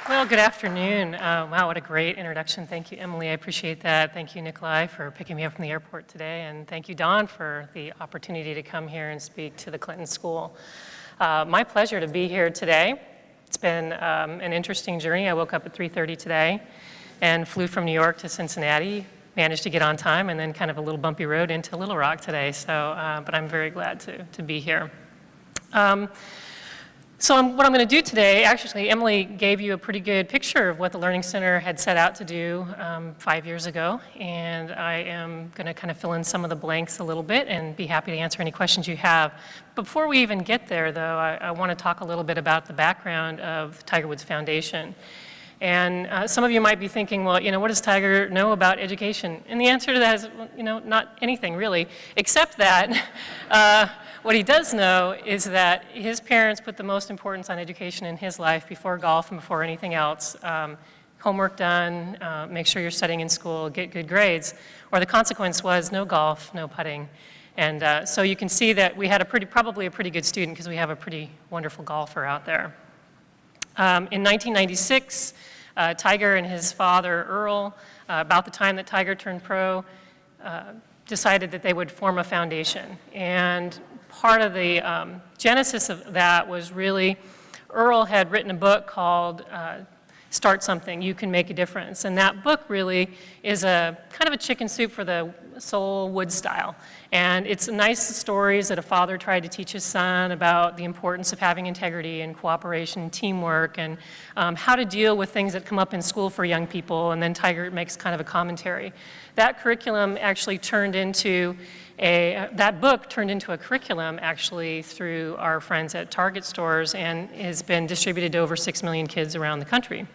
Well, good afternoon. Wow, what a great introduction. Thank you, Emily. I appreciate that. Thank you, Nikolai, for picking me up from the airport today. And thank you, Don, for the opportunity to come here and speak to the Clinton School. My pleasure to be here today. It's been an interesting journey. I woke up at 3:30 today and flew from New York to Cincinnati, managed to get on time, and then kind of a little bumpy road into Little Rock today. But I'm very glad to be here. What I'm going to do today, actually, Emily gave you a pretty good picture of what the Learning Center had set out to do 5 years ago, and I am going to kind of fill in some of the blanks a little bit and be happy to answer any questions you have. Before we even get there, though, I want to talk a little bit about the background of Tiger Woods Foundation. And some of you might be thinking, well, what does Tiger know about education? And the answer to that is, not anything really, except that what he does know is that his parents put the most importance on education in his life before golf and before anything else. Homework done, make sure you're studying in school, get good grades, or the consequence was no golf, no putting. And so you can see that we had probably a pretty good student because we have a pretty wonderful golfer out there. In 1996, Tiger and his father, Earl, about the time that Tiger turned pro, decided that they would form a foundation. And part of the genesis of that was really, Earl had written a book called Start Something, You Can Make a Difference. And that book really is a kind of a chicken soup for the soul wood style. And it's nice stories that a father tried to teach his son about the importance of having integrity and cooperation and teamwork and how to deal with things that come up in school for young people. And then Tiger makes kind of a commentary. That curriculum actually turned into that book turned into a curriculum actually through our friends at Target stores and has been distributed to over 6 million kids around the country.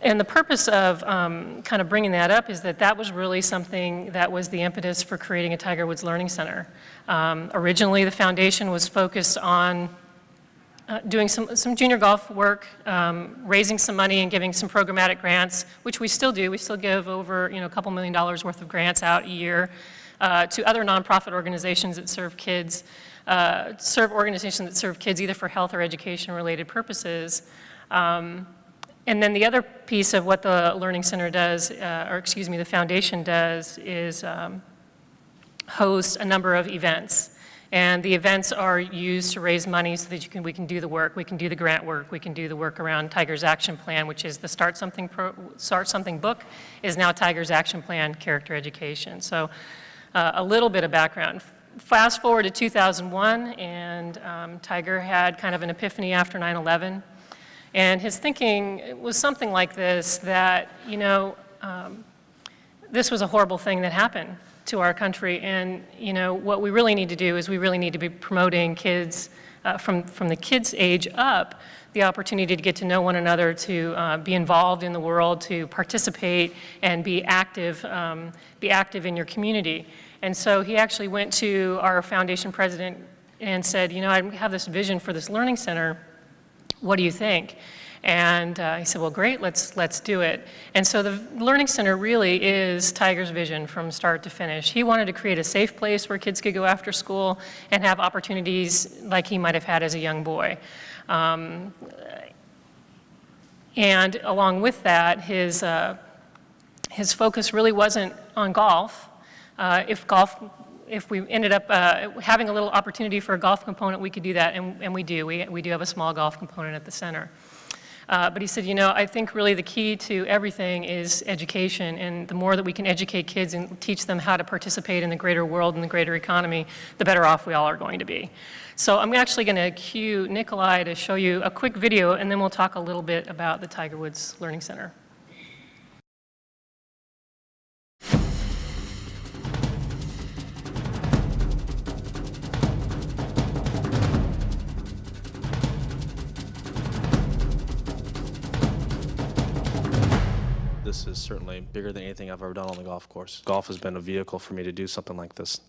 And the purpose of kind of bringing that up is that was really something that was the impetus for creating a Tiger Woods Learning Center. Originally, the foundation was focused on doing some junior golf work, raising some money and giving some programmatic grants, which we still do. We still give over a couple $1 million worth of grants out a year to other nonprofit organizations that serve kids, organizations that serve kids either for health or education related purposes. And then the other piece of what the Learning Center does, the foundation does, is host a number of events. And the events are used to raise money so that we can do the work. We can do the grant work. We can do the work around Tiger's Action Plan, which is the Start Something book, is now Tiger's Action Plan Character Education. So a little bit of background. Fast forward to 2001, and Tiger had kind of an epiphany after 9/11. And his thinking was something like this, that, this was a horrible thing that happened to our country. And, what we really need to do is we really need to be promoting kids from the kids' age up, the opportunity to get to know one another, to be involved in the world, to participate and be active in your community. And so he actually went to our foundation president and said, I have this vision for this learning center. What do you think? And he said, well, great, let's do it. And so the Learning Center really is Tiger's vision from start to finish. He wanted to create a safe place where kids could go after school and have opportunities like he might have had as a young boy. And along with that, his focus really wasn't on golf. If we ended up having a little opportunity for a golf component, we could do that, and we do. We do have a small golf component at the center. But he said, I think really the key to everything is education, and the more that we can educate kids and teach them how to participate in the greater world and the greater economy, the better off we all are going to be. So I'm actually going to cue Nikolai to show you a quick video, and then we'll talk a little bit about the Tiger Woods Learning Center. This is certainly bigger than anything I've ever done on the golf course. Golf has been a vehicle for me to do something like this.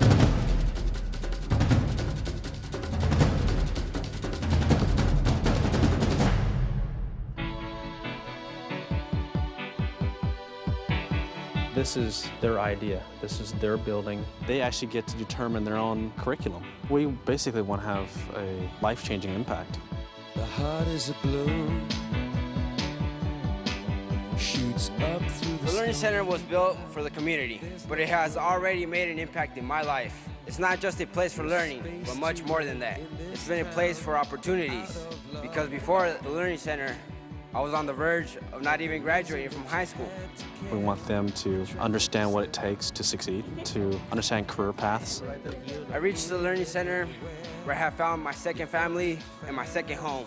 This is their idea. This is their building. They actually get to determine their own curriculum. We basically want to have a life-changing impact. The heart is a blue, shoots up through The Learning Center was built for the community, but it has already made an impact in my life. It's not just a place for learning, but much more than that. It's been a place for opportunities, because before the Learning Center, I was on the verge of not even graduating from high school. We want them to understand what it takes to succeed, to understand career paths. I reached the Learning Center where I have found my second family and my second home.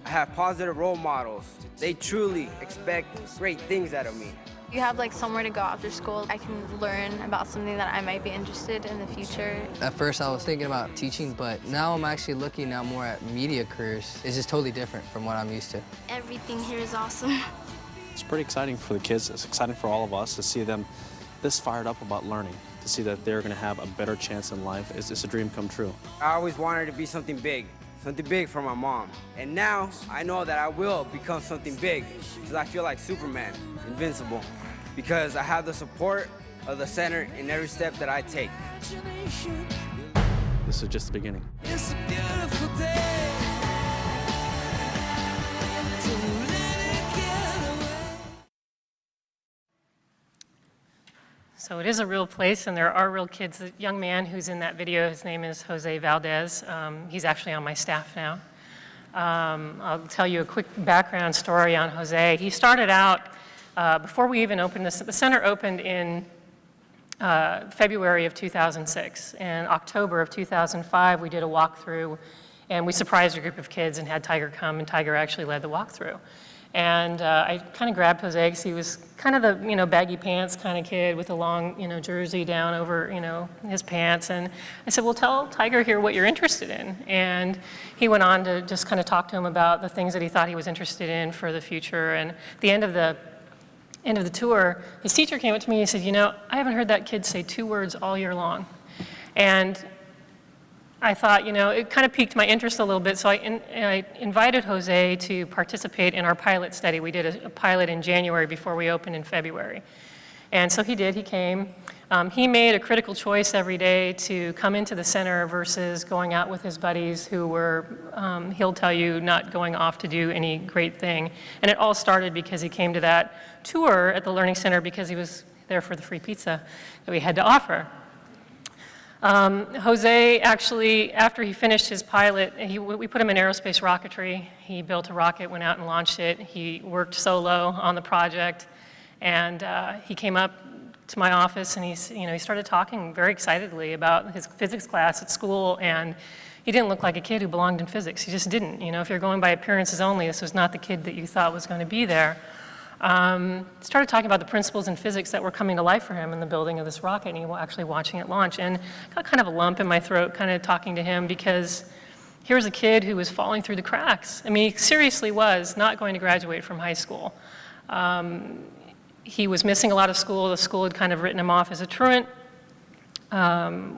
I have positive role models. They truly expect great things out of me. You have like somewhere to go after school. I can learn about something that I might be interested in the future. At first I was thinking about teaching, but now I'm actually looking now more at media careers. It's just totally different from what I'm used to. Everything here is awesome. It's pretty exciting for the kids. It's exciting for all of us to see them this fired up about learning, to see that they're going to have a better chance in life. It's a dream come true. I always wanted to be something big for my mom. And now I know that I will become something big because I feel like Superman, invincible, because I have the support of the center in every step that I take. This is just the beginning. It's a beautiful day. Don't let it get away. So it is a real place, and there are real kids. The young man who's in that video, his name is Jose Valdez. He's actually on my staff now. I'll tell you a quick background story on Jose. He started out, before we even opened this, the center opened in February of 2006. In October of 2005, we did a walkthrough, and we surprised a group of kids and had Tiger come, and Tiger actually led the walkthrough. And I kind of grabbed Jose because he was kind of the, baggy pants kind of kid with a long, jersey down over, his pants. And I said, well, tell Tiger here what you're interested in. And he went on to just kind of talk to him about the things that he thought he was interested in for the future. And at the end of the tour, his teacher came up to me and he said, I haven't heard that kid say 2 words all year long. And I thought, it kind of piqued my interest a little bit, so I invited Jose to participate in our pilot study. We did a pilot in January before we opened in February. And so he did, he came. He made a critical choice every day to come into the center versus going out with his buddies who were, he'll tell you, not going off to do any great thing. And it all started because he came to that tour at the Learning Center because he was there for the free pizza that we had to offer. Jose actually, after he finished his pilot, we put him in aerospace rocketry. He built a rocket, went out and launched it. He worked solo on the project, and he came up to my office and he started talking very excitedly about his physics class at school, and he didn't look like a kid who belonged in physics. He just didn't. If you're going by appearances only, this was not the kid that you thought was going to be there. Started talking about the principles in physics that were coming to life for him in the building of this rocket, and he was actually watching it launch. And got kind of a lump in my throat kind of talking to him because here's a kid who was falling through the cracks. I mean, he seriously was not going to graduate from high school. He was missing a lot of school. The school had kind of written him off as a truant.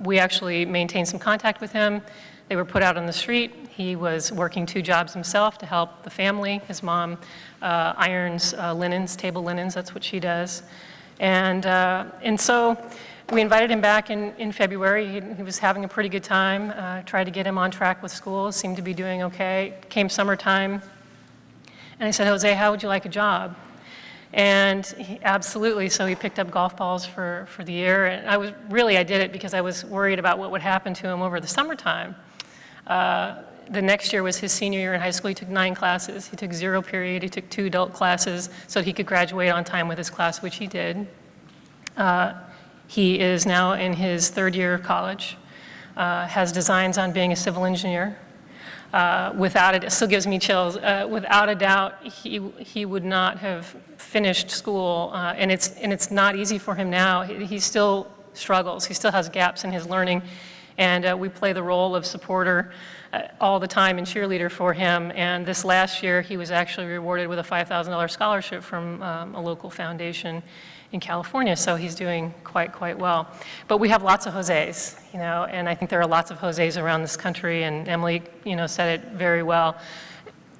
We actually maintained some contact with him. They were put out on the street. He was working 2 jobs himself to help the family. His mom irons linens, table linens, that's what she does. And so we invited him back in February. He was having a pretty good time, tried to get him on track with school, seemed to be doing okay. Came summertime, and I said, Jose, how would you like a job? And absolutely, so he picked up golf balls for the year. And I did it because I was worried about what would happen to him over the summertime. The next year was his senior year in high school. He took 9 classes. He took 0 period. He took 2 adult classes so he could graduate on time with his class, which he did. He is now in his 3rd year of college, has designs on being a civil engineer. It still gives me chills. Without a doubt, he would not have finished school, and it's not easy for him now. He still struggles. He still has gaps in his learning, and we play the role of supporter all the time and cheerleader for him. And this last year, he was actually rewarded with a $5,000 scholarship from a local foundation in California, so he's doing quite well. But we have lots of Jose's, and I think there are lots of Jose's around this country, and Emily, said it very well.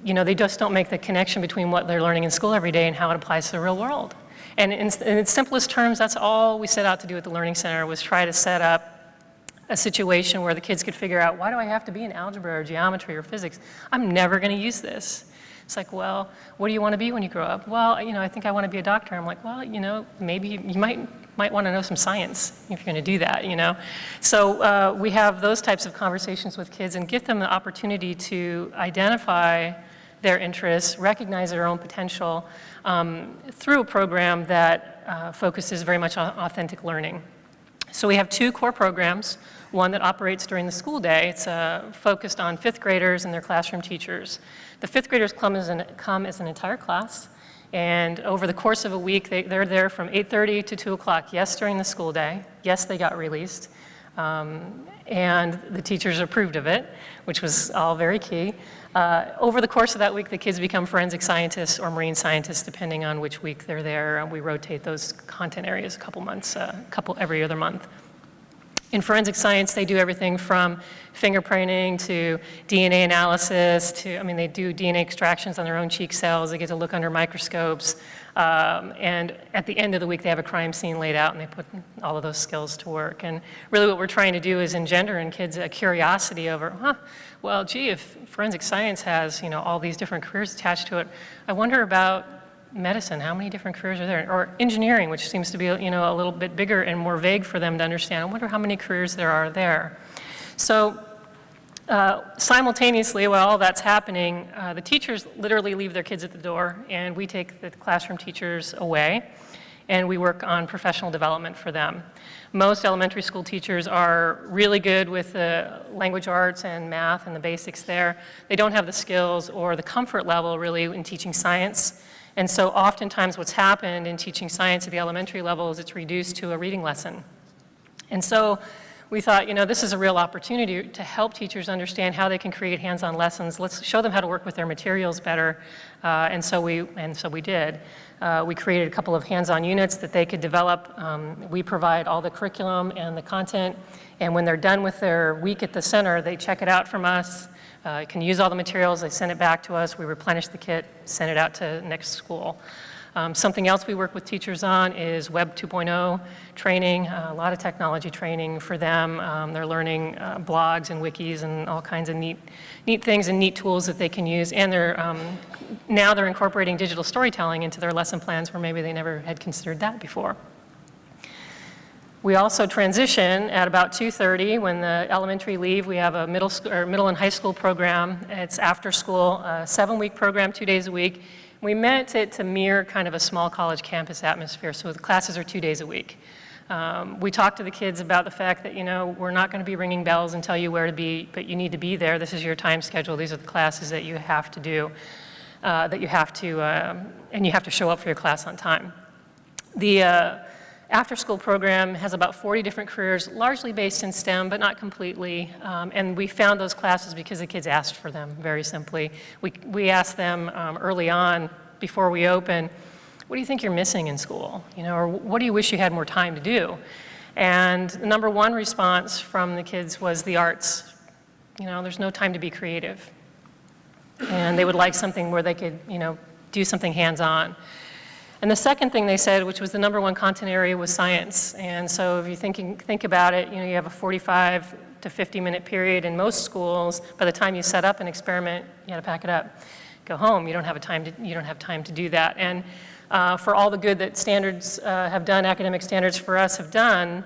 They just don't make the connection between what they're learning in school every day and how it applies to the real world. And in its simplest terms, that's all we set out to do at the Learning Center, was try to set up a situation where the kids could figure out, why do I have to be in algebra or geometry or physics? I'm never going to use this. It's like, well, what do you want to be when you grow up? Well, I think I want to be a doctor. I'm like, well, maybe you might want to know some science if you're going to do that, So we have those types of conversations with kids and give them the opportunity to identify their interests, recognize their own potential through a program that focuses very much on authentic learning. So we have 2 core programs, one that operates during the school day. It's focused on 5th graders and their classroom teachers. The 5th graders come as an entire class, and over the course of a week, they're there from 8:30 to 2 o'clock, yes, during the school day. Yes, they got released, and the teachers approved of it, which was all very key. Over the course of that week, the kids become forensic scientists or marine scientists, depending on which week they're there. We rotate those content areas every other month. In forensic science, they do everything from fingerprinting to DNA analysis they do DNA extractions on their own cheek cells. They get to look under microscopes. And at the end of the week, they have a crime scene laid out, and they put all of those skills to work. And really what we're trying to do is engender in kids a curiosity over, well, gee, if forensic science has, all these different careers attached to it, I wonder about medicine, how many different careers are there? Or engineering, which seems to be, a little bit bigger and more vague for them to understand. I wonder how many careers there are there. So simultaneously, while all that's happening, the teachers literally leave their kids at the door, and we take the classroom teachers away, and we work on professional development for them. Most elementary school teachers are really good with the language arts and math and the basics there. They don't have the skills or the comfort level really in teaching science. And so oftentimes what's happened in teaching science at the elementary level is it's reduced to a reading lesson. And so we thought, this is a real opportunity to help teachers understand how they can create hands-on lessons. Let's show them how to work with their materials better. And so we did. We created a couple of hands-on units that they could develop. We provide all the curriculum and the content. And when they're done with their week at the center, they check it out from us. Can use all the materials, they send it back to us, we replenish the kit, send it out to next school. Something else we work with teachers on is Web 2.0 training, a lot of technology training for them. They're learning blogs and wikis and all kinds of neat things and neat tools that they can use. And now they're incorporating digital storytelling into their lesson plans where maybe they never had considered that before. We also transition at about 2:30 when the elementary leave. We have a middle and high school program. It's after school, a 7-week program, 2 days a week. We meant it to mirror kind of a small college campus atmosphere, so the classes are 2 days a week. We talked to the kids about the fact that, we're not going to be ringing bells and tell you where to be, but you need to be there. This is your time schedule. These are the classes that you have to do, and you have to show up for your class on time. The after-school program has about 40 different careers, largely based in STEM, but not completely. And we found those classes because the kids asked for them, very simply. We asked them early on, before we open, what do you think you're missing in school? Or what do you wish you had more time to do? And the number one response from the kids was the arts. There's no time to be creative. And they would like something where they could, do something hands-on. And the second thing they said, which was the number one content area, was science. And so if you think about it, you have a 45 to 50-minute period in most schools. By the time you set up an experiment, you got to pack it up, go home. You don't have time to do that. And for all the good that standards have done, academic standards for us have done,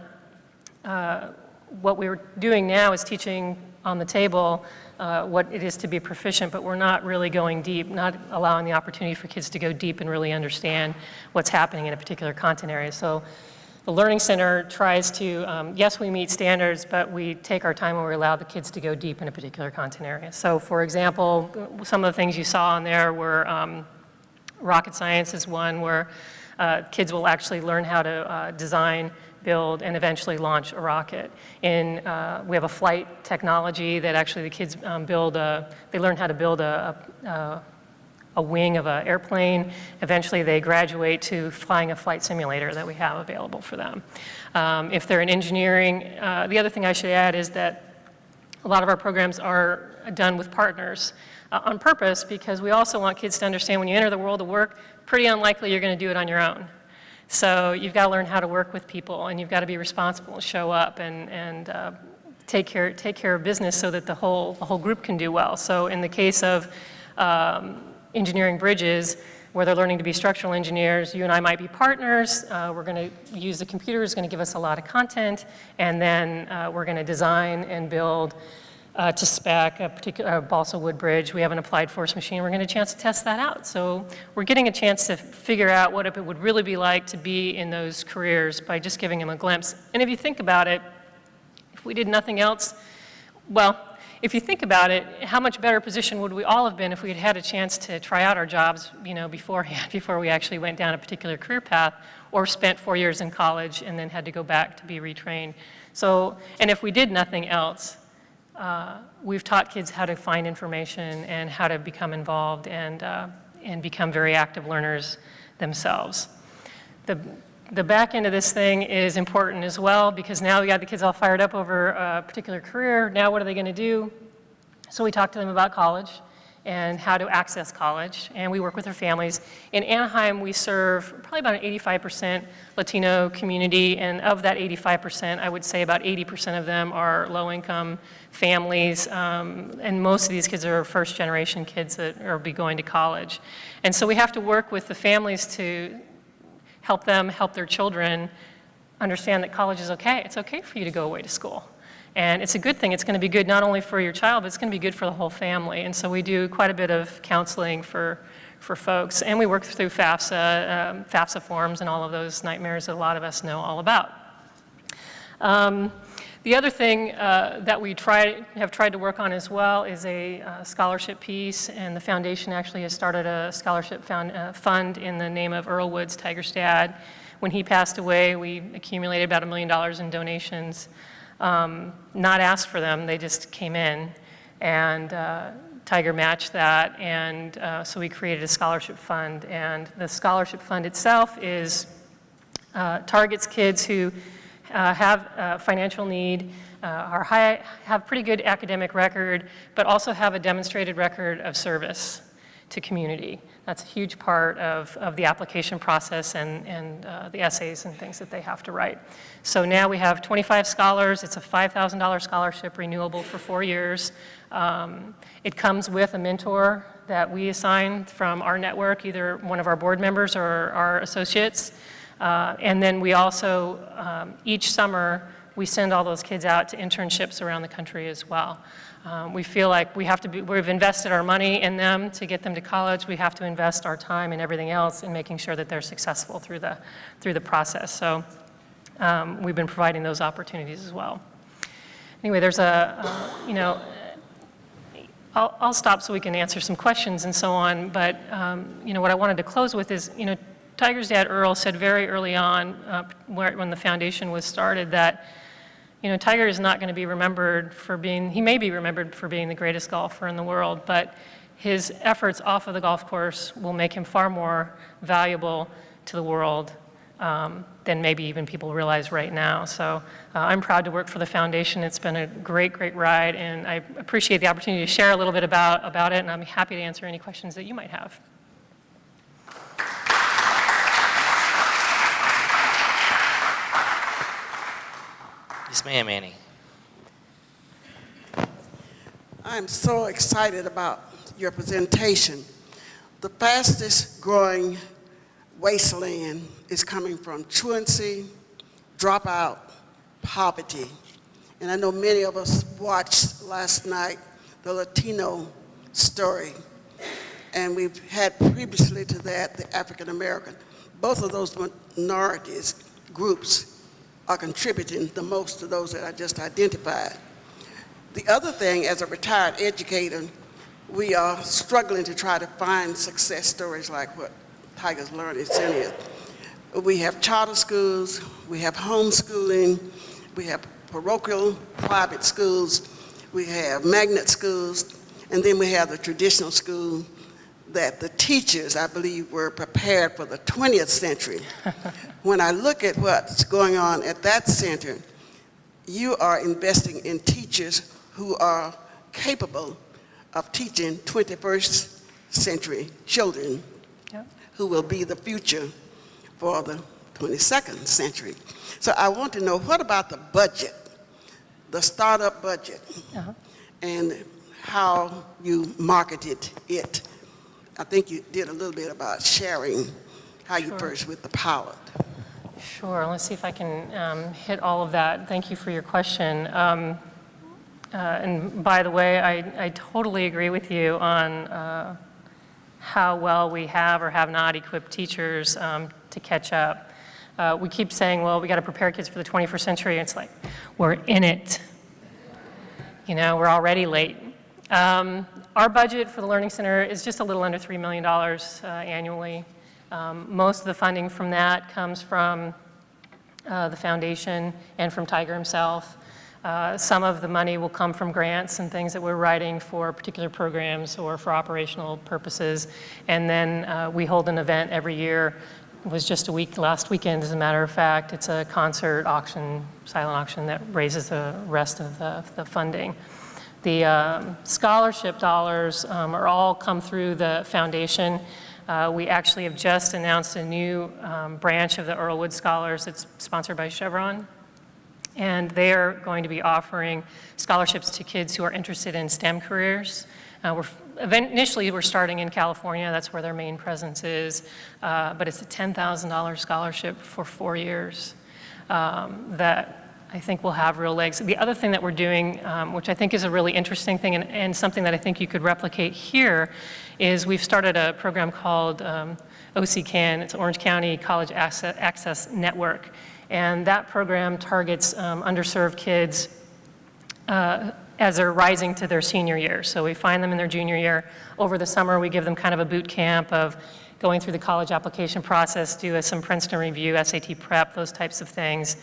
what we're doing now is teaching on the table what it is to be proficient, but we're not really going deep, not allowing the opportunity for kids to go deep and really understand what's happening in a particular content area. So the Learning Center tries to, yes, we meet standards, but we take our time and we allow the kids to go deep in a particular content area. So for example, some of the things you saw on there were rocket science is one where kids will actually learn how to design, build, and eventually launch a rocket. We have a flight technology that actually the kids they learn how to build a wing of an airplane. Eventually they graduate to flying a flight simulator that we have available for them. If they're in engineering, the other thing I should add is that a lot of our programs are done with partners on purpose, because we also want kids to understand when you enter the world of work, pretty unlikely you're going to do it on your own. So you've got to learn how to work with people, and you've got to be responsible and show up and take care of business so that the whole group can do well. So in the case of engineering bridges where they're learning to be structural engineers. You and I might be partners. We're going to use the computer, is going to give us a lot of content, and then we're going to design and build to spec a particular balsa wood bridge. We have an applied force machine. We're getting a chance to test that out. So we're getting a chance to figure out what it would really be like to be in those careers by just giving them a glimpse. And if you think about it, if we did nothing else, well, if you think about it, how much better position would we all have been if we had had a chance to try out our jobs, beforehand, before we actually went down a particular career path, or spent 4 years in college and then had to go back to be retrained. So, and if we did nothing else, we've taught kids how to find information and how to become involved and become very active learners themselves. The back end of this thing is important as well, because now we got the kids all fired up over a particular career. Now what are they going to do? So we talk to them about college and how to access college, and we work with their families. In Anaheim, we serve probably about an 85% Latino community, and of that 85%, I would say about 80% of them are low-income families, and most of these kids are first-generation kids that are be going to college. And so we have to work with the families to help them help their children understand that college is okay. It's okay for you to go away to school. And it's a good thing. It's going to be good not only for your child, but it's going to be good for the whole family. And so we do quite a bit of counseling for folks. And we work through FAFSA forms and all of those nightmares that a lot of us know all about. The other thing that we have tried to work on as well is a scholarship piece, and the foundation actually has started a scholarship fund in the name of Earl Woods, Tiger's dad. When he passed away, we accumulated about $1 million in donations. Not asked for them, they just came in, and Tiger matched that, and so we created a scholarship fund. And the scholarship fund itself targets kids who have financial need, have pretty good academic record, but also have a demonstrated record of service to community. That's a huge part of the application process and the essays and things that they have to write. So now we have 25 scholars. It's a $5,000 scholarship, renewable for 4 years. It comes with a mentor that we assign from our network, either one of our board members or our associates. And then we also, each summer, we send all those kids out to internships around the country as well. We feel like we've invested our money in them to get them to college. We have to invest our time and everything else in making sure that they're successful through the process. So we've been providing those opportunities as well. Anyway, there's I'll stop so we can answer some questions and so on, but what I wanted to close with is, Tiger's dad, Earl, said very early on, when the foundation was started, that Tiger is not going to be remembered for he may be remembered for being the greatest golfer in the world, but his efforts off of the golf course will make him far more valuable to the world than maybe even people realize right now. So I'm proud to work for the foundation. It's been a great, great ride, and I appreciate the opportunity to share a little bit about it, and I'm happy to answer any questions that you might have. Yes, ma'am, Annie. I'm so excited about your presentation. The fastest growing wasteland is coming from truancy, dropout, poverty. And I know many of us watched last night the Latino story. And we've had previously to that the African American. Both of those minorities, groups, are contributing the most to those that I just identified. The other thing, as a retired educator, we are struggling to try to find success stories like what Tiger's Learning Center is. We have charter schools, we have homeschooling, we have parochial private schools, we have magnet schools, and then we have the traditional school that the teachers, I believe, were prepared for the 20th century. When I look at what's going on at that center, you are investing in teachers who are capable of teaching 21st century children, yep, who will be the future for the 22nd century. So I want to know, what about the budget, the startup budget, and how you marketed it I think you did a little bit about sharing how you Sure. purged with the pilot. Sure, let's see if I can hit all of that. Thank you for your question. And by the way, I totally agree with you on how well we have or have not equipped teachers to catch up. We keep saying, well, we got to prepare kids for the 21st century. It's like, we're in it. You know, we're already late. Our budget for the Learning Center is just a little under $3 million annually. Most of the funding from that comes from the foundation and from Tiger himself. Some of the money will come from grants and things that we're writing for particular programs or for operational purposes. And then we hold an event every year. It was just last weekend, as a matter of fact. It's a concert auction, silent auction, that raises the rest of the funding. The scholarship dollars are all come through the foundation. We actually have just announced a new branch of the Earlwood Scholars. It's sponsored by Chevron. And they're going to be offering scholarships to kids who are interested in STEM careers. Initially, we're starting in California. That's where their main presence is. But it's a $10,000 scholarship for 4 years that I think will have real legs. The other thing that we're doing, which I think is a really interesting thing and something that I think you could replicate here, is we've started a program called OCCAN. It's Orange County College Access Network. And that program targets underserved kids as they're rising to their senior year. So we find them in their junior year. Over the summer, we give them kind of a boot camp of going through the college application process, do some Princeton review, SAT prep, those types of things.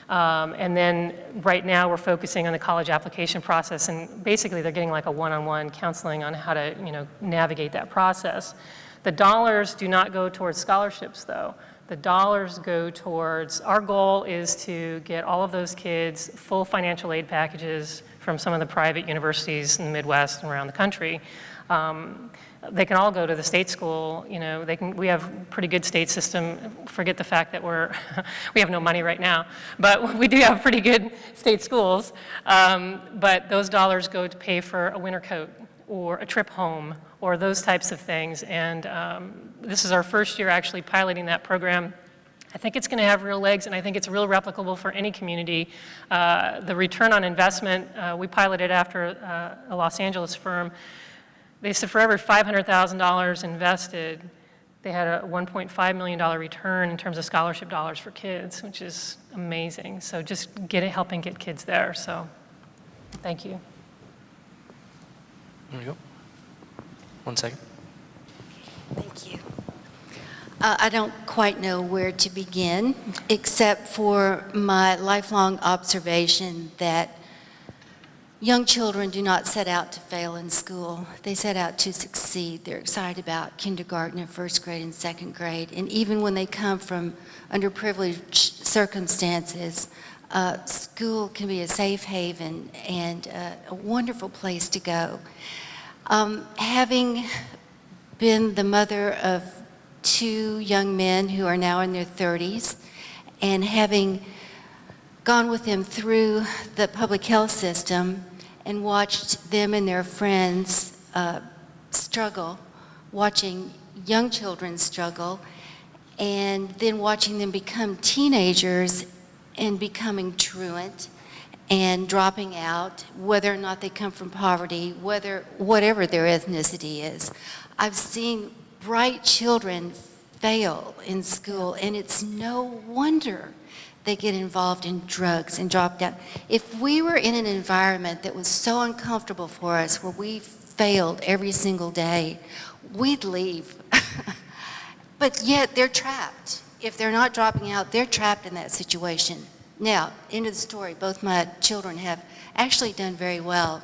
And then right now we're focusing on the college application process, and basically they're getting like a one-on-one counseling on how to, navigate that process. The dollars do not go towards scholarships, though. The dollars go towards, our goal is to get all of those kids full financial aid packages from some of the private universities in the Midwest and around the country. They can all go to the state school, we have a pretty good state system. Forget the fact that we have no money right now, but we do have pretty good state schools. But those dollars go to pay for a winter coat or a trip home or those types of things. And this is our first year actually piloting that program. I think it's going to have real legs, and I think it's real replicable for any community. The return on investment, we piloted after a Los Angeles firm. They said for every $500,000 invested, they had a $1.5 million return in terms of scholarship dollars for kids, which is amazing. So just helping get kids there. So thank you. There we go. 1 second. Thank you. I don't quite know where to begin, except for my lifelong observation that young children do not set out to fail in school. They set out to succeed. They're excited about kindergarten and first grade and second grade. And even when they come from underprivileged circumstances, school can be a safe haven and a wonderful place to go. Having been the mother of 2 young men who are now in their 30s, and having gone with them through the public health system and watched them and their friends struggle, watching young children struggle, and then watching them become teenagers and becoming truant and dropping out, whether or not they come from poverty, whatever their ethnicity is. I've seen bright children fail in school, and it's no wonder they get involved in drugs and drop out. If we were in an environment that was so uncomfortable for us, where we failed every single day, we'd leave. But yet they're trapped. If they're not dropping out, they're trapped in that situation. Now, end of the story, both my children have actually done very well,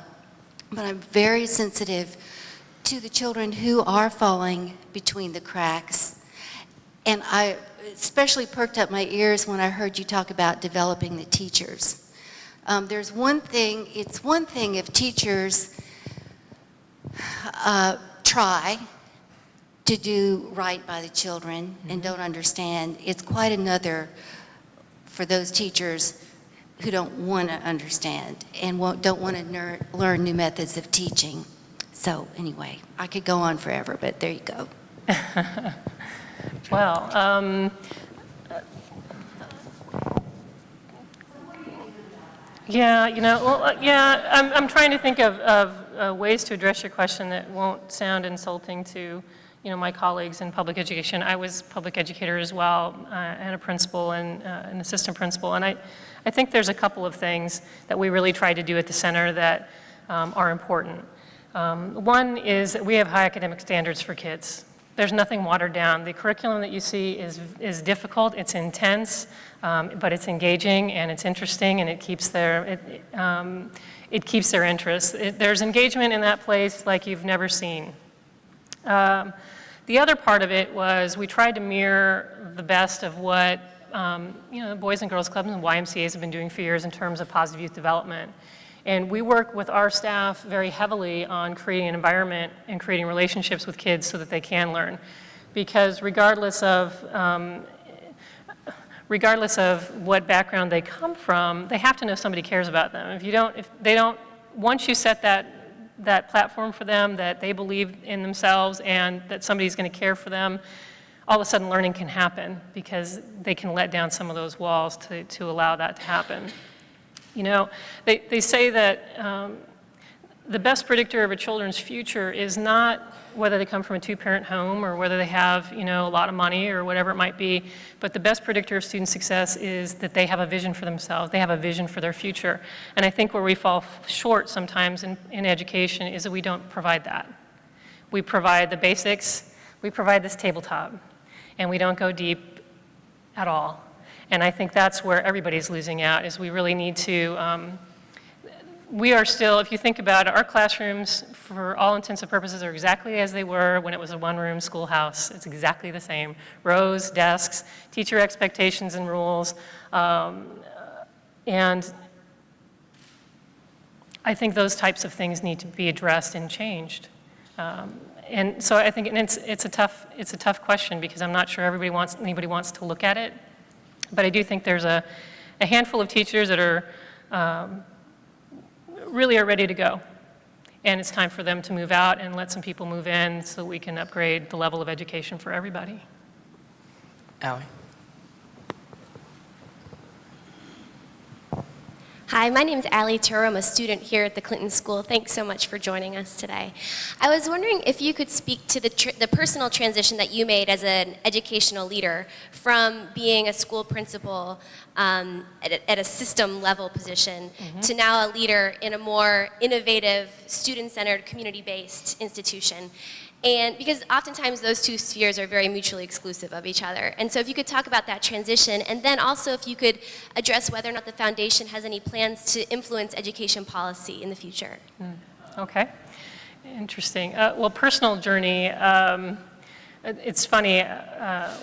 but I'm very sensitive to the children who are falling between the cracks. And I especially perked up my ears when I heard you talk about developing the teachers. It's one thing if teachers try to do right by the children and don't understand. It's quite another for those teachers who don't want to understand and don't want to learn new methods of teaching. So anyway, I could go on forever, but there you go. Well, yeah, I'm trying to think of ways to address your question that won't sound insulting to, my colleagues in public education. I was public educator as well, and a principal and an assistant principal, and I think there's a couple of things that we really try to do at the center that are important. One is that we have high academic standards for kids. There's nothing watered down. The curriculum that you see is difficult, it's intense, but it's engaging and it's interesting and it keeps their interest. There's engagement in that place like you've never seen. The other part of it was we tried to mirror the best of what the Boys and Girls Clubs and YMCAs have been doing for years in terms of positive youth development. And we work with our staff very heavily on creating an environment and creating relationships with kids so that they can learn. Because regardless of what background they come from, they have to know somebody cares about them. Once you set that platform for them, that they believe in themselves and that somebody's going to care for them, all of a sudden learning can happen because they can let down some of those walls to allow that to happen. They say that the best predictor of a children's future is not whether they come from a two-parent home or whether they have, a lot of money or whatever it might be, but the best predictor of student success is that they have a vision for themselves, they have a vision for their future. And I think where we fall short sometimes in education is that we don't provide that. We provide the basics, we provide this tabletop, and we don't go deep at all. And I think that's where everybody's losing out, is we really need to, we are still, if you think about it, our classrooms, for all intents and purposes, are exactly as they were when it was a one-room schoolhouse. It's exactly the same. Rows, desks, teacher expectations and rules. And I think those types of things need to be addressed and changed. And so I think it's a tough question because I'm not sure anybody wants to look at it. But I do think there's a handful of teachers that are really ready to go. And it's time for them to move out and let some people move in so we can upgrade the level of education for everybody. Allie. Hi, my name is Allie Turr. I'm a student here at the Clinton School. Thanks so much for joining us today. I was wondering if you could speak to the personal transition that you made as an educational leader from being a school principal at a system level position to now a leader in a more innovative, student-centered, community-based institution. And because oftentimes those two spheres are very mutually exclusive of each other. And so if you could talk about that transition, and then also if you could address whether or not the foundation has any plans to influence education policy in the future. Okay, interesting. Well, personal journey, it's funny,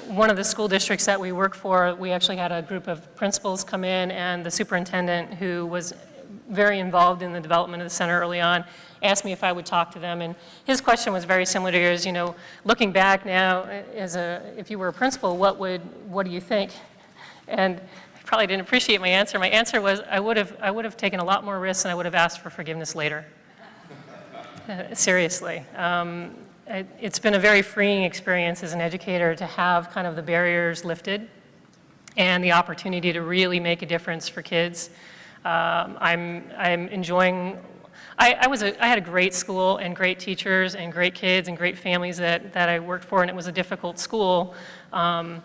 one of the school districts that we work for, we actually had a group of principals come in, and the superintendent, who was very involved in the development of the center early on, asked me if I would talk to them, and his question was very similar to yours. Looking back now, if you were a principal, what do you think? And I probably didn't appreciate my answer. My answer was I would have taken a lot more risks, and I would have asked for forgiveness later. Seriously, it's been a very freeing experience as an educator to have kind of the barriers lifted, and the opportunity to really make a difference for kids. I'm enjoying. I had a great school and great teachers and great kids and great families that I worked for, and it was a difficult school. And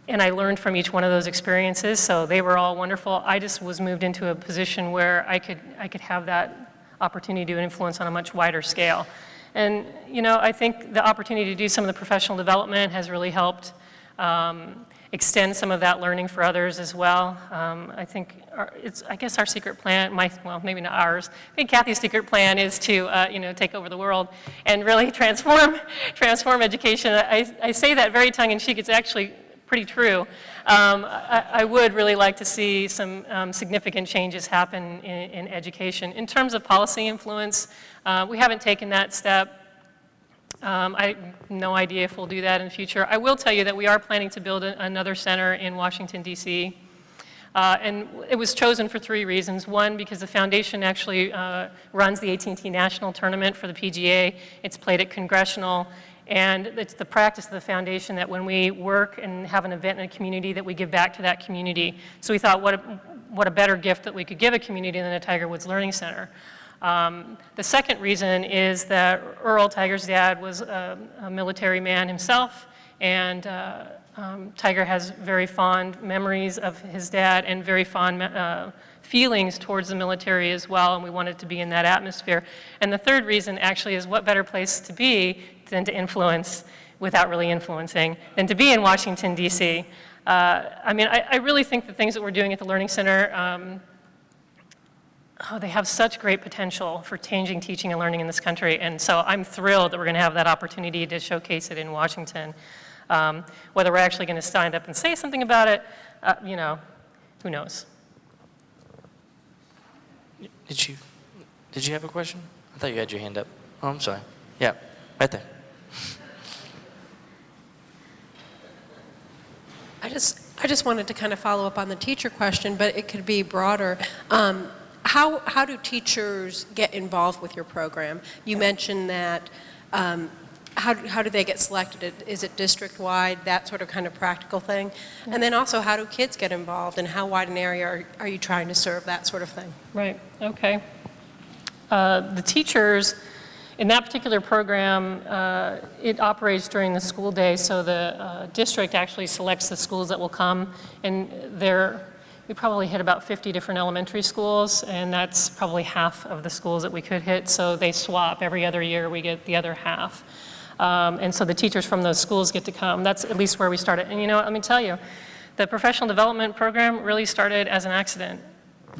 I learned from each one of those experiences, so they were all wonderful. I just was moved into a position where I could have that opportunity to influence on a much wider scale. And I think the opportunity to do some of the professional development has really helped extend some of that learning for others as well. I think I guess our secret plan, well, maybe not ours. I think Kathy's secret plan is to, take over the world and really transform education. I say that very tongue-in-cheek. It's actually pretty true. I would really like to see some significant changes happen in education. In terms of policy influence, we haven't taken that step. I have no idea if we'll do that in the future. I will tell you that we are planning to build another center in Washington, D.C. And it was chosen for 3 reasons. One, because the foundation actually runs the AT&T National Tournament for the PGA. It's played at Congressional. And it's the practice of the foundation that when we work and have an event in a community that we give back to that community. So we thought, what a better gift that we could give a community than a Tiger Woods Learning Center. The second reason is that Earl, Tiger's dad, was a military man himself, and Tiger has very fond memories of his dad and very fond feelings towards the military as well, and we wanted to be in that atmosphere. And the third reason actually is what better place to be than to influence without really influencing, than to be in Washington, D.C. I mean, I really think the things that we're doing at the Learning Center, they have such great potential for changing teaching and learning in this country, and so I'm thrilled that we're going to have that opportunity to showcase it in Washington. Whether we're actually going to stand up and say something about it, you know, who knows? Did you have a question? I thought you had your hand up. Oh, I'm sorry. Yeah, right there. I just wanted to kind of follow up on the teacher question, but it could be broader. How do teachers get involved with your program? You mentioned that, how do they get selected? Is it district-wide, that sort of kind of practical thing? And then also, how do kids get involved, and how wide an area are you trying to serve, that sort of thing? Right, okay. The teachers, in that particular program, it operates during the school day, so the district actually selects the schools that will come, and we probably hit about 50 different elementary schools, and that's probably half of the schools that we could hit, so they swap. Every other year, we get the other half. And so the teachers from those schools get to come. That's at least where we started. And you know what, let me tell you, the professional development program really started as an accident.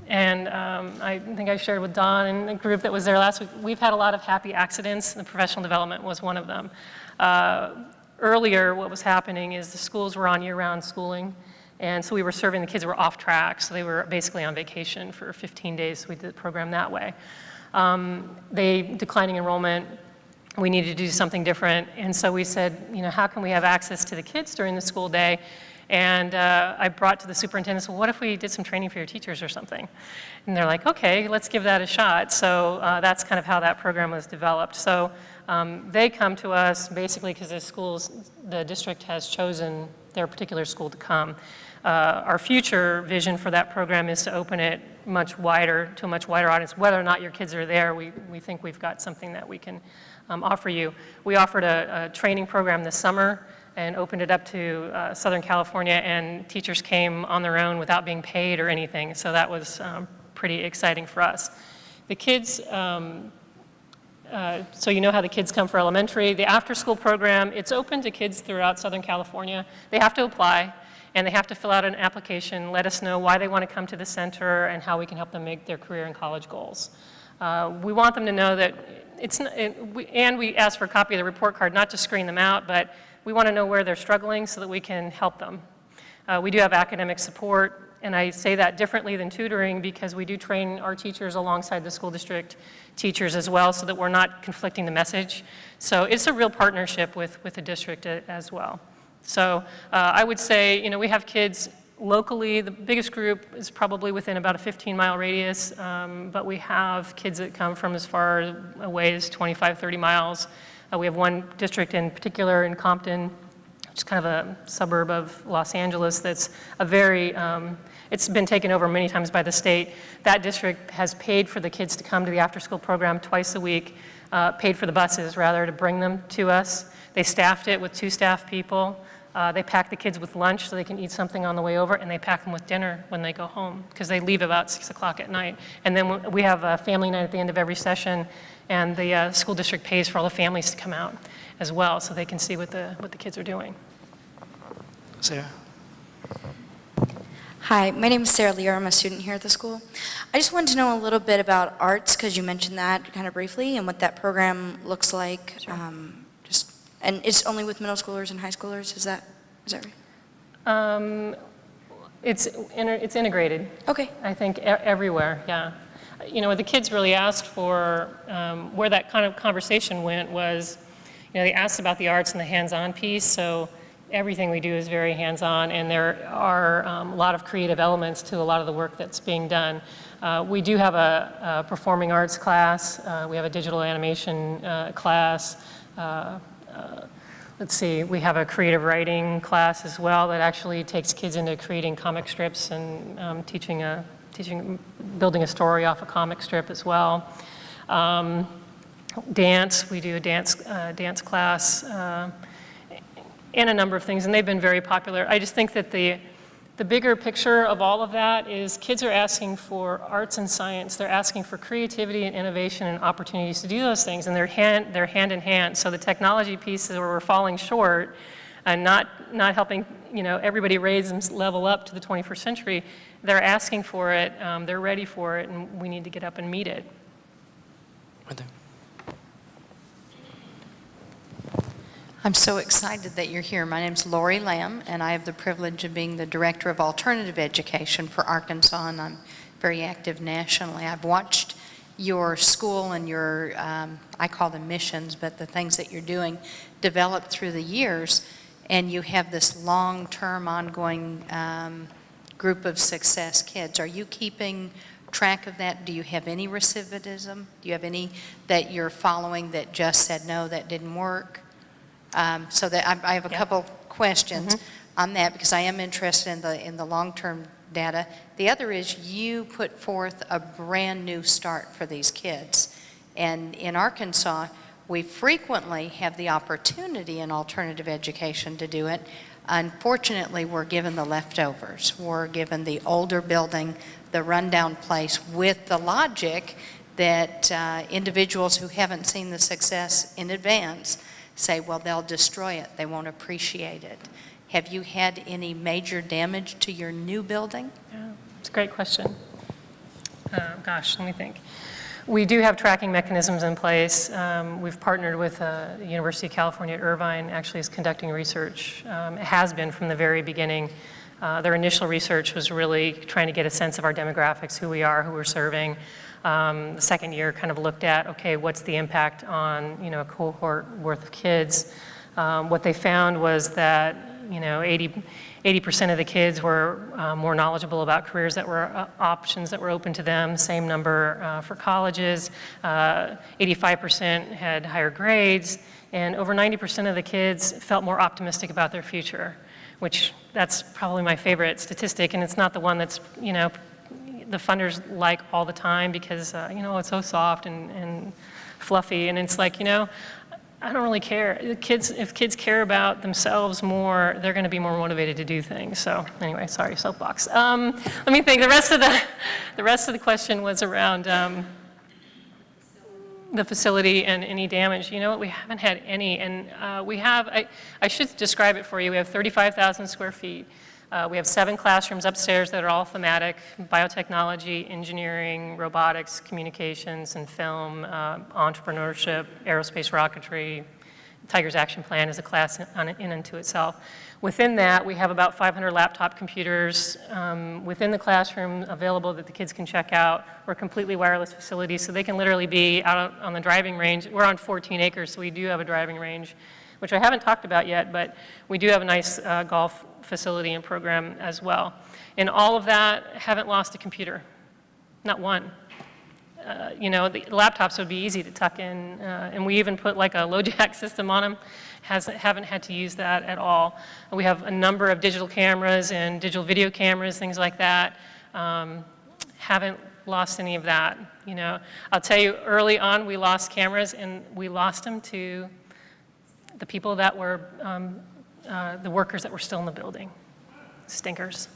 And I think I shared with Don and the group that was there last week, we've had a lot of happy accidents, and the professional development was one of them. Earlier, what was happening is the schools were on year-round schooling, and so we were serving the kids who were off track, so they were basically on vacation for 15 days, so we did the program that way. Declining enrollment, we needed to do something different, and so we said, you know, how can we have access to the kids during the school day? And I brought to the superintendent, well, what if we did some training for your teachers or something? And they're like, okay, let's give that a shot. So that's kind of how that program was developed. So they come to us basically because the district has chosen their particular school to come. Our future vision for that program is to open it to a much wider audience. Whether or not your kids are there, we think we've got something that we can offer you. We offered a training program this summer and opened it up to Southern California, and teachers came on their own without being paid or anything, so that was pretty exciting for us. The kids, so you know how the kids come for elementary. The after-school program, it's open to kids throughout Southern California. They have to apply, and they have to fill out an application, let us know why they want to come to the center and how we can help them make their career and college goals. We want them to know that and we ask for a copy of the report card, not to screen them out, but we want to know where they're struggling so that we can help them. We do have academic support, and I say that differently than tutoring because we do train our teachers alongside the school district teachers as well so that we're not conflicting the message. So it's a real partnership with the district as well. So I would say, you know, we have kids locally. The biggest group is probably within about a 15-mile radius, but we have kids that come from as far away as 25, 30 miles. We have one district in particular in Compton, which is kind of a suburb of Los Angeles that's it's been taken over many times by the state. That district has paid for the kids to come to the after-school program twice a week, paid for the buses, rather, to bring them to us. They staffed it with 2 staff people. They pack the kids with lunch so they can eat something on the way over, and they pack them with dinner when they go home because they leave about 6 o'clock at night. And then we have a family night at the end of every session, and the school district pays for all the families to come out as well so they can see what the kids are doing. Sarah? Hi, my name is Sarah Lear. I'm a student here at the school. I just wanted to know a little bit about arts because you mentioned that kind of briefly and what that program looks like. Sure. And it's only with middle schoolers and high schoolers, is that right? It's integrated. Okay. I think everywhere, yeah. You know, what the kids really asked for, where that kind of conversation went was, you know, they asked about the arts and the hands-on piece, so everything we do is very hands-on, and there are a lot of creative elements to a lot of the work that's being done. We do have a performing arts class. We have a digital animation class. Let's see, we have a creative writing class as well that actually takes kids into creating comic strips and building a story off a comic strip as well. Dance, we do a dance class, and a number of things, and they've been very popular. I just think that the bigger picture of all of that is kids are asking for arts and science. They're asking for creativity and innovation and opportunities to do those things, and they're hand in hand. So the technology piece is where we're falling short and not helping everybody raise and level up to the 21st century. They're asking for it, they're ready for it, and we need to get up and meet it. Right there. I'm so excited that you're here. My name's Lori Lamb, and I have the privilege of being the Director of Alternative Education for Arkansas, and I'm very active nationally. I've watched your school and your, I call them missions, but the things that you're doing develop through the years, and you have this long-term ongoing group of success kids. Are you keeping track of that? Do you have any recidivism? Do you have any that you're following that just said, no, that didn't work? So that I have a couple questions on that, because I am interested in the long-term data. The other is you put forth a brand new start for these kids. And in Arkansas, we frequently have the opportunity in alternative education to do it. Unfortunately, we're given the leftovers. We're given the older building, the rundown place, with the logic that individuals who haven't seen the success in advance say, well, they'll destroy it, they won't appreciate it. Have you had any major damage to your new building? Yeah, it's a great question. Gosh, let me think. We do have tracking mechanisms in place. We've partnered with the University of California at Irvine, actually is conducting research. It has been from the very beginning. Their initial research was really trying to get a sense of our demographics, who we are, who we're serving. The second year kind of looked at, okay, what's the impact on a cohort worth of kids? What they found was that 80% of the kids were more knowledgeable about careers that were options that were open to them. Same number for colleges. 85% had higher grades, and over 90% of the kids felt more optimistic about their future, which that's probably my favorite statistic, and it's not the one that's the funders like all the time because, it's so soft and fluffy. And it's like, I don't really care. If kids care about themselves more, they're going to be more motivated to do things. So anyway, sorry, soapbox. Let me think. The rest of the question was around the facility and any damage. You know what? We haven't had any. And we have, I should describe it for you. We have 35,000 square feet. We have 7 classrooms upstairs that are all thematic: biotechnology, engineering, robotics, communications, and film, entrepreneurship, aerospace rocketry. Tiger's Action Plan is a class in and to itself. Within that, we have about 500 laptop computers within the classroom available that the kids can check out. We're a completely wireless facility, so they can literally be out on the driving range. We're on 14 acres, so we do have a driving range, which I haven't talked about yet, but we do have a nice golf facility and program as well. And all of that, haven't lost a computer, not one. The laptops would be easy to tuck in, and we even put like a low jack system on them. Haven't had to use that at all. We have a number of digital cameras and digital video cameras, things like that. Haven't lost any of that. I'll tell you, early on we lost cameras, and we lost them to the people that were the workers that were still in the building. Stinkers.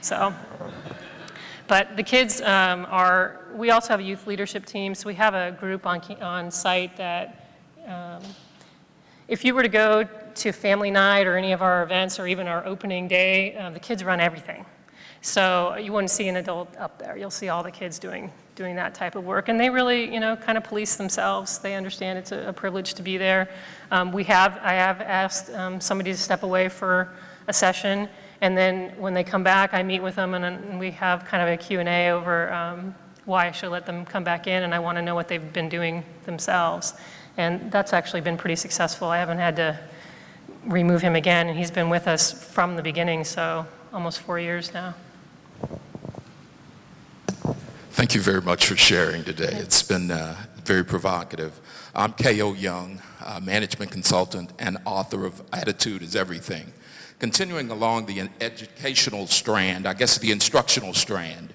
So, but the kids we also have a youth leadership team, so we have a group on site that if you were to go to family night or any of our events or even our opening day, the kids run everything. So you wouldn't see an adult up there. You'll see all the kids doing that type of work. And they really, kind of police themselves. They understand it's a privilege to be there. I have asked somebody to step away for a session, and then when they come back, I meet with them, and we have kind of a Q&A over why I should let them come back in, and I want to know what they've been doing themselves. And that's actually been pretty successful. I haven't had to remove him again, and he's been with us from the beginning, so almost 4 years now. Thank you very much for sharing today. It's been very provocative. I'm K.O. Young, management consultant and author of Attitude is Everything. Continuing along the educational strand, I guess the instructional strand,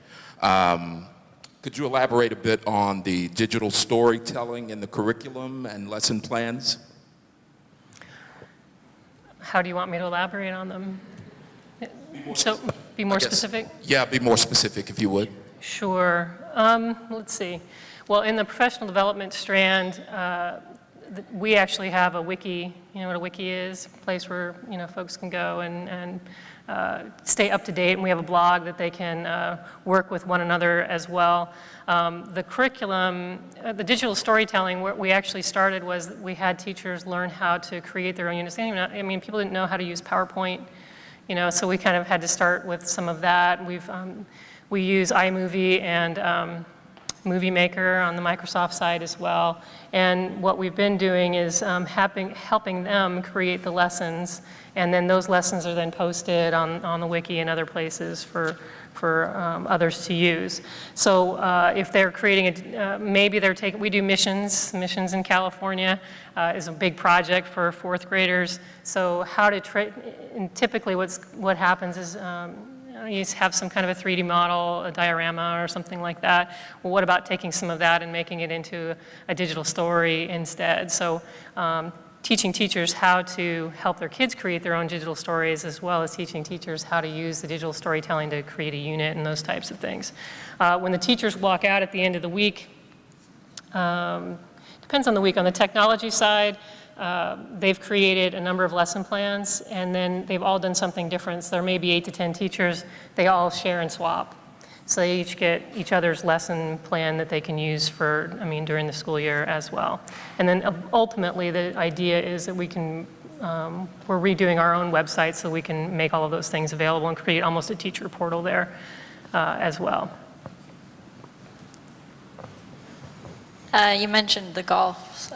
could you elaborate a bit on the digital storytelling in the curriculum and lesson plans? How do you want me to elaborate on them? So, be more specific? Yeah, be more specific if you would. Sure. Let's see. Well, in the professional development strand, we actually have a wiki. You know what a wiki is? A place where, you know, folks can go and stay up to date, and we have a blog that they can work with one another as well. The curriculum, the digital storytelling, where we actually started was we had teachers learn how to create their own units. I mean, people didn't know how to use PowerPoint, you know, so we kind of had to start with some of that. We use iMovie and Movie Maker on the Microsoft side as well. And what we've been doing is helping them create the lessons, and then those lessons are then posted on the wiki and other places for others to use. So if they're creating maybe they're taking, we do missions in California is a big project for fourth graders. So how to and typically what happens is you have some kind of a 3D model, a diorama or something like that. Well, what about taking some of that and making it into a digital story instead? So teaching teachers how to help their kids create their own digital stories, as well as teaching teachers how to use the digital storytelling to create a unit and those types of things. When the teachers walk out at the end of the week, depends on the week. On the technology side, they've created a number of lesson plans, and then they've all done something different. So there may be 8 to 10 teachers. They all share and swap. So they each get each other's lesson plan that they can use for, during the school year as well. And then ultimately, the idea is that we can, we're redoing our own website so we can make all of those things available and create almost a teacher portal there as well. You mentioned the golf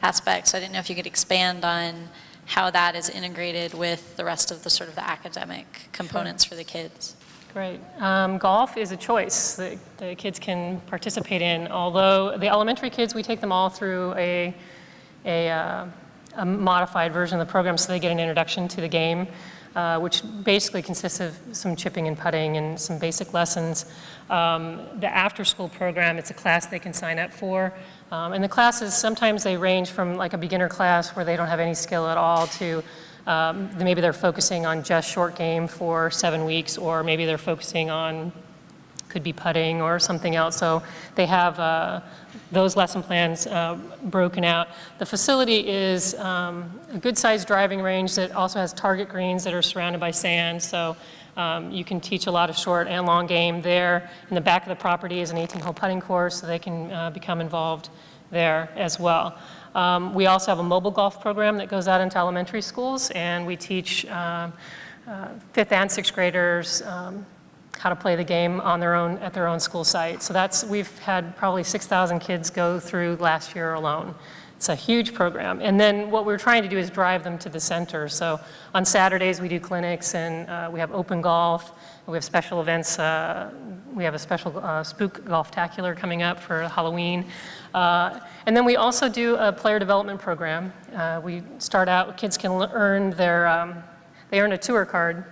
aspect, so I didn't know if you could expand on how that is integrated with the rest of the sort of the academic components for the kids. Great. Golf is a choice that the kids can participate in, although the elementary kids, we take them all through a modified version of the program so they get an introduction to the game, which basically consists of some chipping and putting and some basic lessons. The after-school program, it's a class they can sign up for. And the classes, sometimes they range from like a beginner class where they don't have any skill at all to maybe they're focusing on just short game for 7 weeks, or maybe they're focusing on, could be putting or something else. So they have those lesson plans broken out. The facility is a good-sized driving range that also has target greens that are surrounded by sand. So you can teach a lot of short and long game there. In the back of the property is an 18-hole putting course, so they can become involved there as well. We also have a mobile golf program that goes out into elementary schools, and we teach 5th and 6th graders how to play the game on their own at their own school site. So we've had probably 6,000 kids go through last year alone. It's a huge program. And then what we're trying to do is drive them to the center. So on Saturdays we do clinics, and we have open golf. We have special events. We have a special Spook Golftacular coming up for Halloween. And then we also do a player development program. We start out, kids can earn they earn a tour card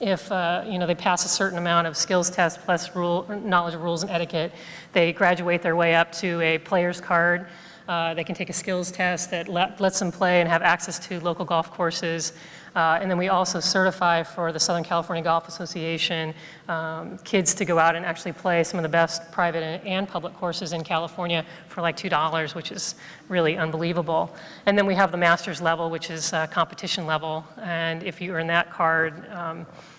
if they pass a certain amount of skills test plus knowledge of rules and etiquette. They graduate their way up to a player's card. They can take a skills test that lets them play and have access to local golf courses. And then we also certify for the Southern California Golf Association kids to go out and actually play some of the best private and public courses in California for like $2, which is really unbelievable. And then we have the master's level, which is competition level. And if you earn that card,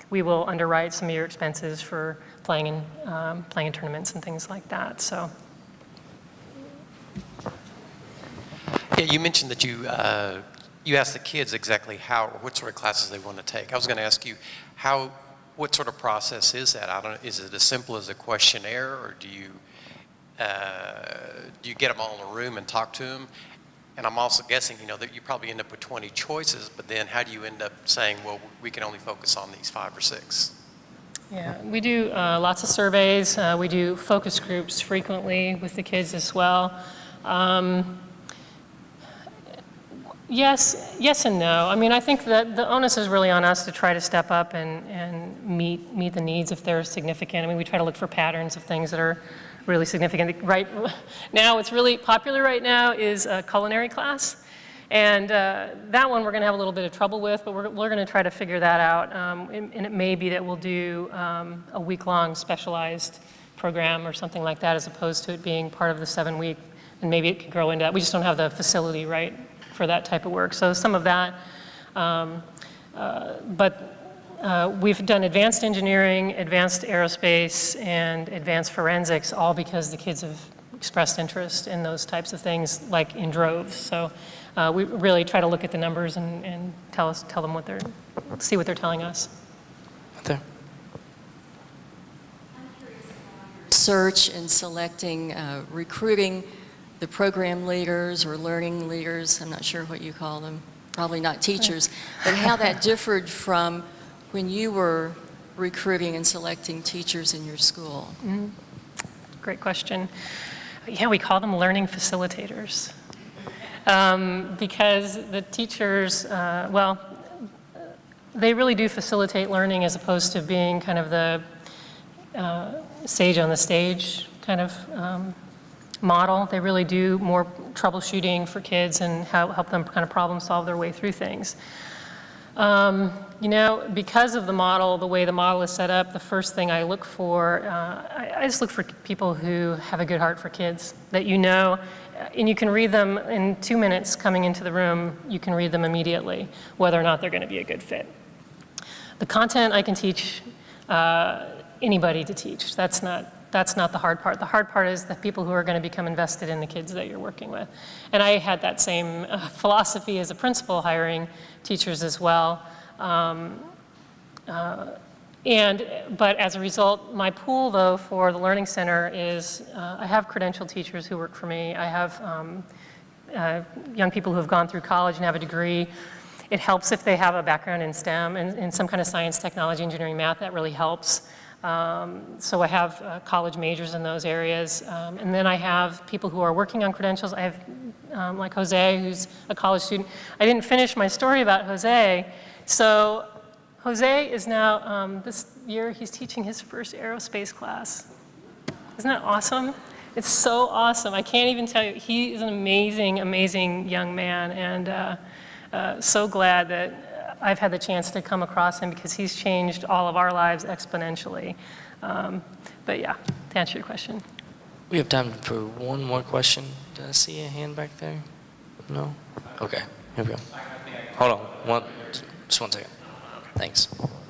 we will underwrite some of your expenses for playing in tournaments and things like that. So. Yeah, you mentioned that you asked the kids exactly how or what sort of classes they want to take. I was going to ask you what sort of process is that? Is it as simple as a questionnaire, or do you get them all in a room and talk to them? And I'm also guessing, that you probably end up with 20 choices, but then how do you end up saying, well, we can only focus on these 5 or 6? Yeah, we do lots of surveys. We do focus groups frequently with the kids as well. Yes and no. I mean, I think that the onus is really on us to try to step up and meet the needs if they're significant. I mean, we try to look for patterns of things that are really significant. Right now, what's really popular right now is a culinary class. And that one we're going to have a little bit of trouble with, but we're going to try to figure that out. And it may be that we'll do a week-long specialized program or something like that, as opposed to it being part of the 7-week. And maybe it could grow into that. We just don't have the facility right for that type of work. So some of that. We've done advanced engineering, advanced aerospace, and advanced forensics, all because the kids have expressed interest in those types of things, like in droves. So we really try to look at the numbers and tell them see what they're telling us. There. Search and selecting, recruiting the program leaders or learning leaders, I'm not sure what you call them, probably not teachers, but how that differed from when you were recruiting and selecting teachers in your school. Mm-hmm. Great question. Yeah, we call them learning facilitators. Because the teachers, they really do facilitate learning as opposed to being kind of the sage on the stage kind of model. They really do more troubleshooting for kids and help them kind of problem solve their way through things. Because of the way the model is set up, the first thing I look for, I just look for people who have a good heart for kids, that and you can read them in 2 minutes coming into the room, you can read them immediately, whether or not they're going to be a good fit. The content I can teach anybody to teach. That's not the hard part. The hard part is the people who are going to become invested in the kids that you're working with. And I had that same philosophy as a principal, hiring teachers as well. But as a result, my pool, though, for the Learning Center is I have credentialed teachers who work for me. I have young people who have gone through college and have a degree. It helps if they have a background in STEM and in some kind of science, technology, engineering, math. That really helps. So I have college majors in those areas. And then I have people who are working on credentials. I have like Jose, who's a college student. I didn't finish my story about Jose. So Jose is now, this year, he's teaching his first aerospace class. Isn't that awesome? It's so awesome. I can't even tell you. He is an amazing, amazing young man, and so glad that I've had the chance to come across him because he's changed all of our lives exponentially. But yeah, to answer your question. We have time for one more question. Did I see a hand back there? No? Okay, here we go. Hold on, just one second. Thanks.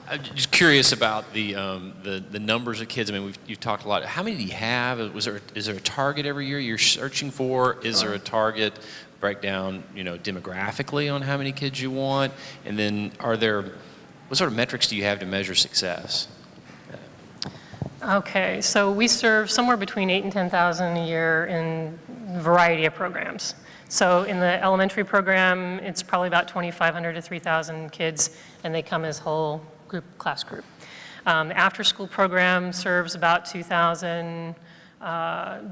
I'm just curious about the numbers of kids. I mean, you've talked a lot. How many do you have? Is there a target every year you're searching for? Is there a target breakdown, demographically on how many kids you want? And then what sort of metrics do you have to measure success? Okay, so we serve somewhere between 8,000 and 10,000 a year in a variety of programs. So in the elementary program, it's probably about 2,500 to 3,000 kids, and they come as whole class group. The after-school program serves about 2,000,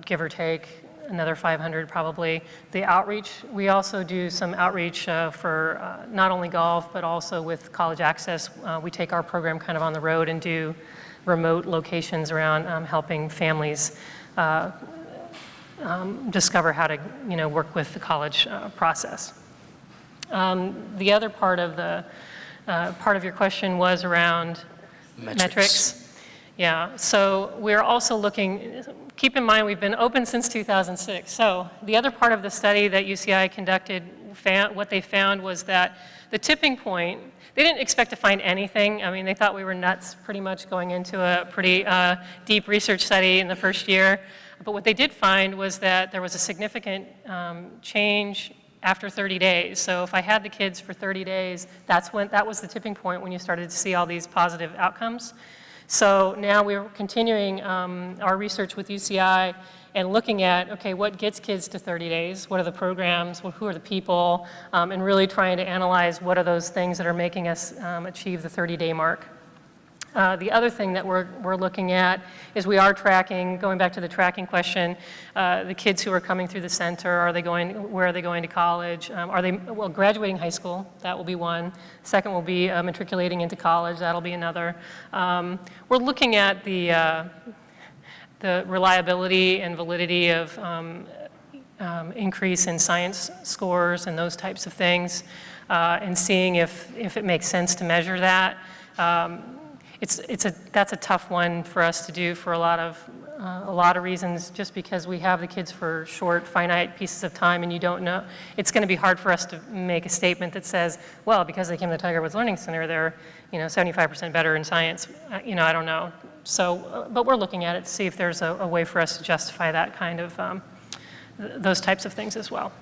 give or take, another 500 probably. The outreach, we also do some outreach for not only golf, but also with College Access. We take our program kind of on the road and do remote locations around helping families discover how to work with the college process. The other part of your question was around metrics. Yeah, so we're also looking, keep in mind we've been open since 2006. So the other part of the study that UCI conducted, what they found was that the tipping point, they didn't expect to find anything. I mean, they thought we were nuts pretty much going into a pretty deep research study in the first year. But what they did find was that there was a significant change after 30 days. So if I had the kids for 30 days, that was the tipping point when you started to see all these positive outcomes. So now we're continuing our research with UCI and looking at, okay, what gets kids to 30 days? What are the programs? Who are the people? And really trying to analyze what are those things that are making us achieve the 30-day mark. The other thing that we're looking at is we are tracking, going back to the tracking question, the kids who are coming through the center, where are they going to college? Are they, well, graduating high school? That will be one. Second will be matriculating into college. That'll be another. We're looking at the reliability and validity of increase in science scores and those types of things, and seeing if it makes sense to measure that. That's a tough one for us to do for a lot of reasons, just because we have the kids for short, finite pieces of time, and you don't know. It's going to be hard for us to make a statement that says, well, because they came to the Tiger Woods Learning Center, they're 75% better in science. I don't know. So, but we're looking at it to see if there's a way for us to justify that kind of those types of things as well.